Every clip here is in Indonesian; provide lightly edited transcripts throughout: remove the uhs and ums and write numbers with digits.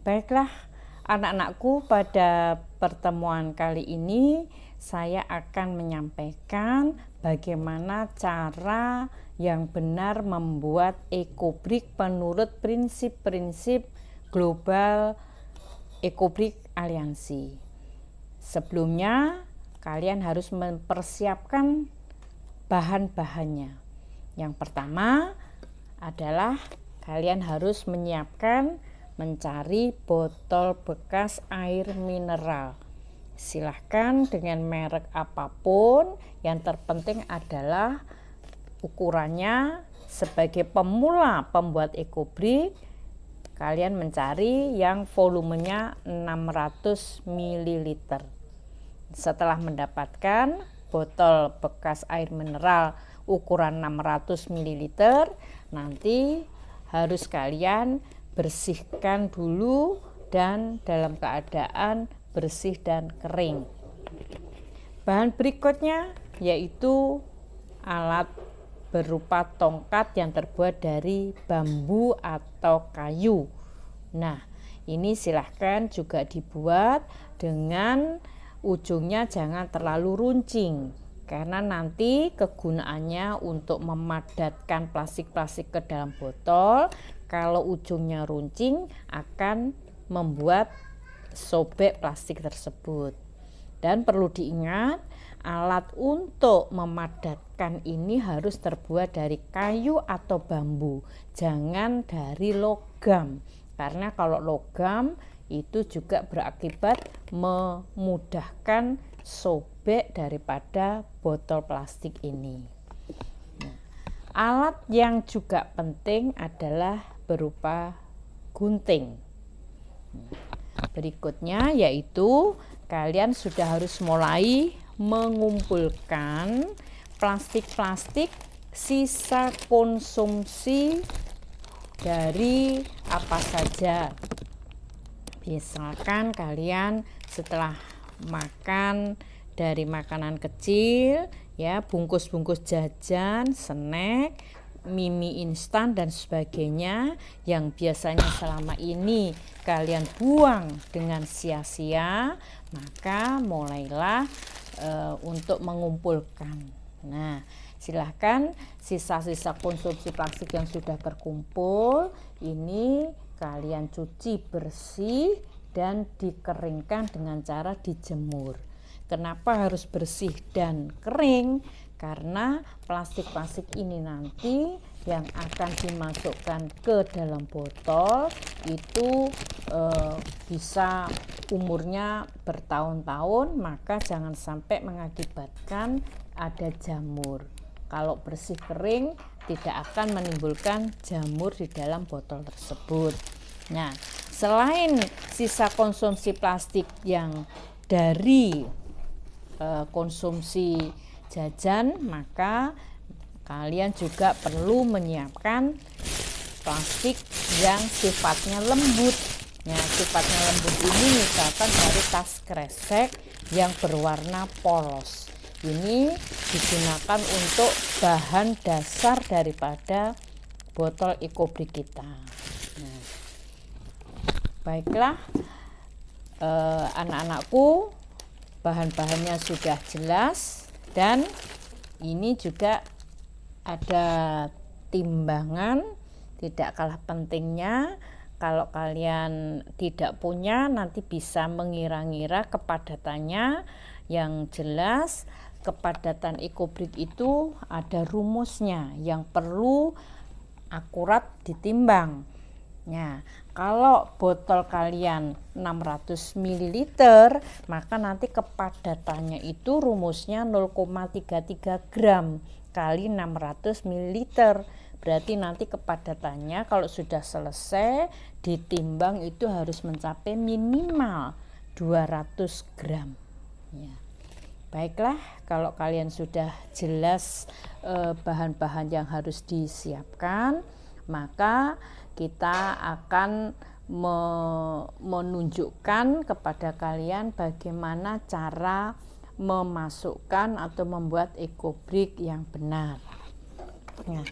Baiklah anak-anakku, pada pertemuan kali ini saya akan menyampaikan bagaimana cara yang benar membuat EcoBrick menurut prinsip-prinsip global EcoBrick Aliansi. Sebelumnya kalian harus mempersiapkan bahan-bahannya. Yang pertama adalah kalian harus mencari botol bekas air mineral. Silahkan dengan merek apapun, yang terpenting adalah ukurannya. Sebagai pemula pembuat EcoBrick, kalian mencari yang volumenya 600 ml. Setelah mendapatkan botol bekas air mineral ukuran 600 ml, nanti harus kalian bersihkan dulu dan dalam keadaan bersih dan kering. Bahan berikutnya yaitu alat berupa tongkat yang terbuat dari bambu atau kayu. Nah, ini silahkan juga dibuat dengan ujungnya jangan terlalu runcing, karena nanti kegunaannya untuk memadatkan plastik-plastik ke dalam botol. Kalau ujungnya runcing akan membuat sobek plastik tersebut. Dan perlu diingat, alat untuk memadatkan ini harus terbuat dari kayu atau bambu, jangan dari logam, karena kalau logam itu juga berakibat memudahkan sobek daripada botol plastik ini. Nah, alat yang juga penting adalah berupa gunting. Berikutnya yaitu kalian sudah harus mulai mengumpulkan plastik-plastik sisa konsumsi dari apa saja. Misalkan kalian setelah makan dari makanan kecil, ya, bungkus-bungkus jajan, snack, mie instan dan sebagainya yang biasanya selama ini kalian buang dengan sia-sia, maka mulailah untuk mengumpulkan. Nah, silahkan sisa-sisa konsumsi plastik yang sudah terkumpul ini kalian cuci bersih dan dikeringkan dengan cara dijemur. Kenapa harus bersih dan kering? Karena plastik-plastik ini nanti yang akan dimasukkan ke dalam botol itu bisa umurnya bertahun-tahun, maka jangan sampai mengakibatkan ada jamur. Kalau bersih kering tidak akan menimbulkan jamur di dalam botol tersebut. Nah, selain sisa konsumsi plastik yang dari konsumsi jajan, maka kalian juga perlu menyiapkan plastik yang sifatnya lembut. Ya, sifatnya lembut ini misalkan dari tas kresek yang berwarna polos. Ini digunakan untuk bahan dasar daripada botol EcoBrick kita. Nah, baiklah anak-anakku, bahan-bahannya sudah jelas dan ini juga ada timbangan. Tidak kalah pentingnya, kalau kalian tidak punya nanti bisa mengira-ngira kepadatannya. Yang jelas kepadatan EcoBrick itu ada rumusnya yang perlu akurat ditimbang. Nah, kalau botol kalian 600 ml, maka nanti kepadatannya itu rumusnya 0,33 gram kali 600 ml. Berarti nanti kepadatannya kalau sudah selesai ditimbang itu harus mencapai minimal 200 gram. Ya. Baiklah, kalau kalian sudah jelas bahan-bahan yang harus disiapkan, maka kita akan menunjukkan kepada kalian bagaimana cara memasukkan atau membuat EcoBrick yang benar. Nah,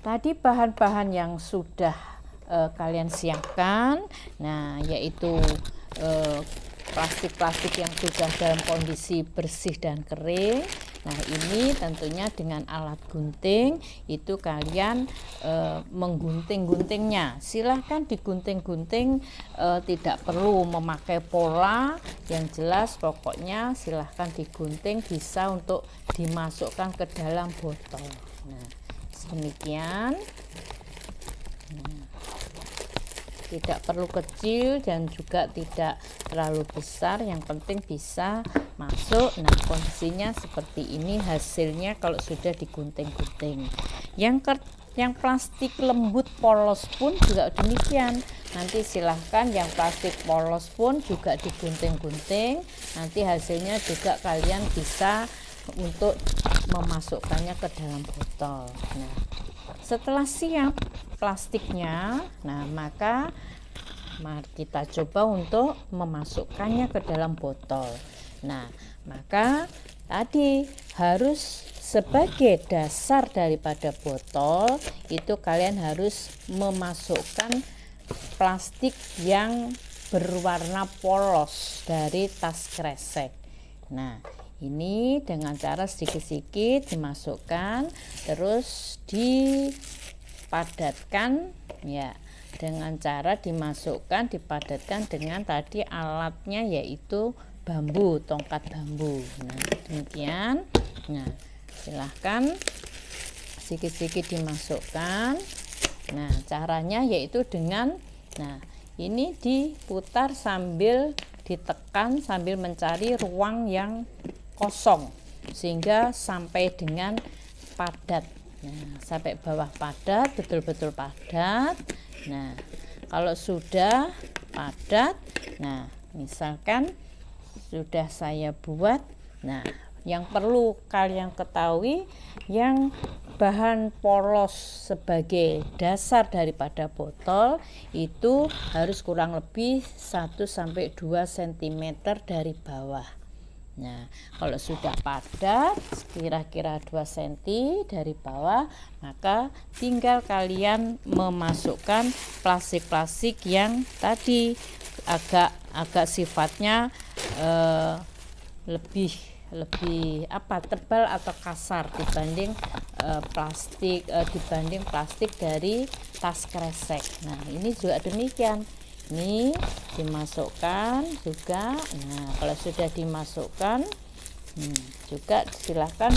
tadi bahan-bahan yang sudah kalian siapkan. Nah, yaitu plastik-plastik yang sudah dalam kondisi bersih dan kering. Nah, ini tentunya dengan alat gunting itu kalian menggunting-guntingnya. Silahkan digunting-gunting, tidak perlu memakai pola. Yang jelas pokoknya silahkan digunting, bisa untuk dimasukkan ke dalam botol. Nah, demikian. Nah, tidak perlu kecil dan juga tidak terlalu besar, yang penting bisa masuk. Nah, kondisinya seperti ini hasilnya kalau sudah digunting-gunting. Yang plastik lembut polos pun juga demikian. Nanti silahkan yang plastik polos pun juga digunting-gunting. Nanti hasilnya juga kalian bisa untuk memasukkannya ke dalam botol. Nah, setelah siap plastiknya, nah maka mari kita coba untuk memasukkannya ke dalam botol. Nah, maka tadi harus sebagai dasar daripada botol itu kalian harus memasukkan plastik yang berwarna polos dari tas kresek. Nah, ini dengan cara sedikit-sedikit dimasukkan, terus dipadatkan ya, dengan cara dimasukkan dipadatkan dengan tadi alatnya yaitu bambu, tongkat bambu. Nah, demikian. Nah, silahkan sedikit-sedikit dimasukkan. Nah, caranya yaitu dengan ini diputar sambil ditekan sambil mencari ruang yang kosong sehingga sampai dengan padat. Nah, sampai bawah padat, betul-betul padat. Nah, kalau sudah padat, nah misalkan sudah saya buat. Nah, yang perlu kalian ketahui, yang bahan polos sebagai dasar daripada botol itu harus kurang lebih 1-2 cm dari bawah. Nah, kalau sudah padat kira-kira 2 cm dari bawah, maka tinggal kalian memasukkan plastik-plastik yang tadi agak sifatnya lebih tebal atau kasar dibanding plastik dari tas kresek. Nah, ini juga demikian. Ini dimasukkan juga. Nah, kalau sudah dimasukkan juga silahkan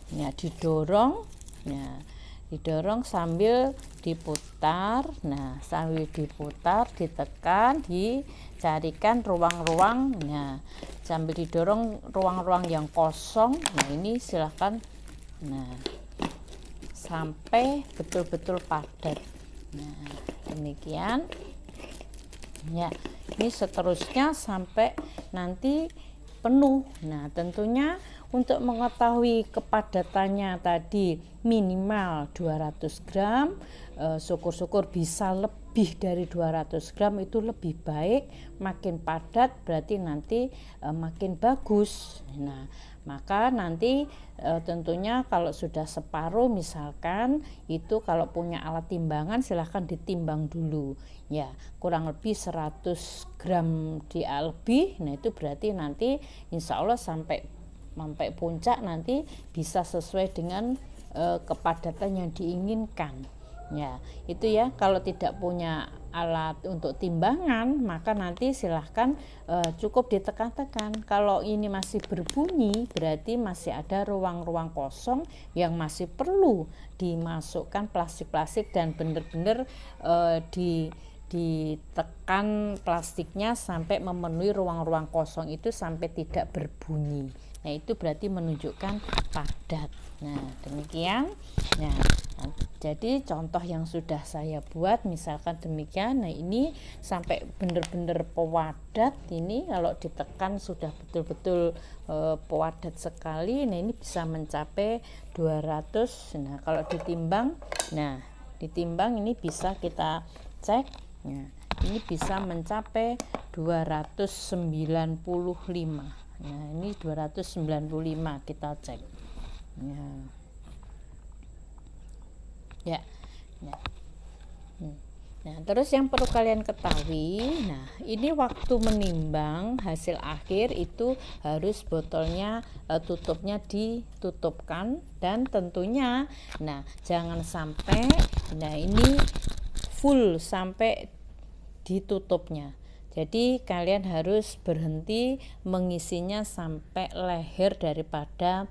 didorong. Nah, didorong sambil diputar. Nah, sambil diputar, ditekan, dicarikan ruang-ruang. Nah, sambil didorong ruang-ruang yang kosong. Nah, ini silahkan sampai betul-betul padat. Nah, demikian ya. Ini seterusnya sampai nanti penuh. Nah, tentunya untuk mengetahui kepadatannya tadi minimal 200 gram, syukur-syukur bisa lebih dari 200 gram itu lebih baik. Makin padat berarti nanti makin bagus. Nah, maka nanti tentunya kalau sudah separuh misalkan itu, kalau punya alat timbangan silahkan ditimbang dulu ya, kurang lebih 100 gram lebih. Nah, itu berarti nanti insya Allah sampai puncak nanti bisa sesuai dengan kepadatan yang diinginkan ya. Itu ya, kalau tidak punya alat untuk timbangan maka nanti silahkan cukup ditekan-tekan. Kalau ini masih berbunyi berarti masih ada ruang-ruang kosong yang masih perlu dimasukkan plastik-plastik dan benar-benar ditekan plastiknya sampai memenuhi ruang-ruang kosong itu sampai tidak berbunyi. Nah, itu berarti menunjukkan padat. Nah, demikian. Nah, jadi contoh yang sudah saya buat misalkan demikian. Nah, ini sampai benar-benar pewadat. Ini kalau ditekan sudah betul-betul pewadat sekali. Nah, ini bisa mencapai 200. Nah, kalau ditimbang, ini bisa kita cek. Nah, ini bisa mencapai 295. Nah, ini 295 kita cek. Ya. Nah, nah terus yang perlu kalian ketahui, nah ini waktu menimbang hasil akhir itu harus botolnya tutupnya ditutupkan, dan tentunya nah jangan sampai nah ini full sampai ditutupnya. Jadi kalian harus berhenti mengisinya sampai leher daripada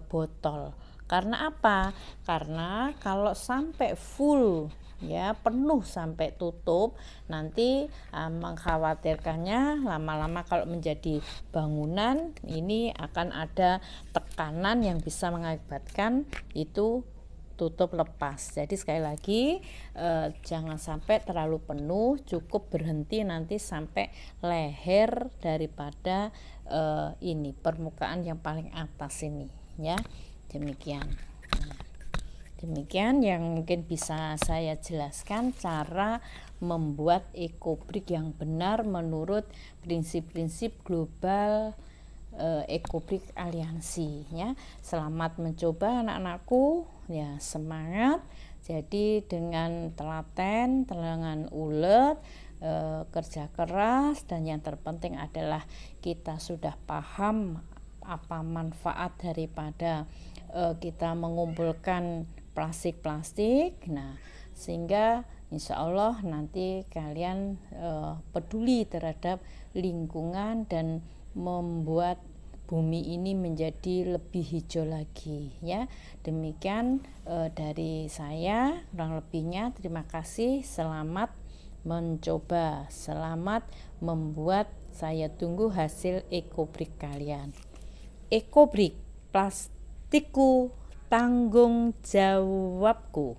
botol. Karena apa? Karena kalau sampai full ya penuh sampai tutup, nanti mengkhawatirkannya lama-lama kalau menjadi bangunan ini akan ada tekanan yang bisa mengakibatkan itu tutup lepas. Jadi sekali lagi jangan sampai terlalu penuh, cukup berhenti nanti sampai leher daripada ini permukaan yang paling atas ini ya. Demikian. Nah, demikian yang mungkin bisa saya jelaskan cara membuat ekobrik yang benar menurut prinsip-prinsip global ekobrik aliansi ya. Selamat mencoba anak-anakku ya, semangat. Jadi dengan telaten, dengan ulet, kerja keras, dan yang terpenting adalah kita sudah paham apa manfaat daripada kita mengumpulkan plastik-plastik. Nah sehingga insya Allah nanti kalian peduli terhadap lingkungan dan membuat bumi ini menjadi lebih hijau lagi ya. Demikian dari saya, kurang lebihnya terima kasih. Selamat mencoba, selamat membuat. Saya tunggu hasil ekobrik kalian. Ekobrik, plastikku tanggung jawabku.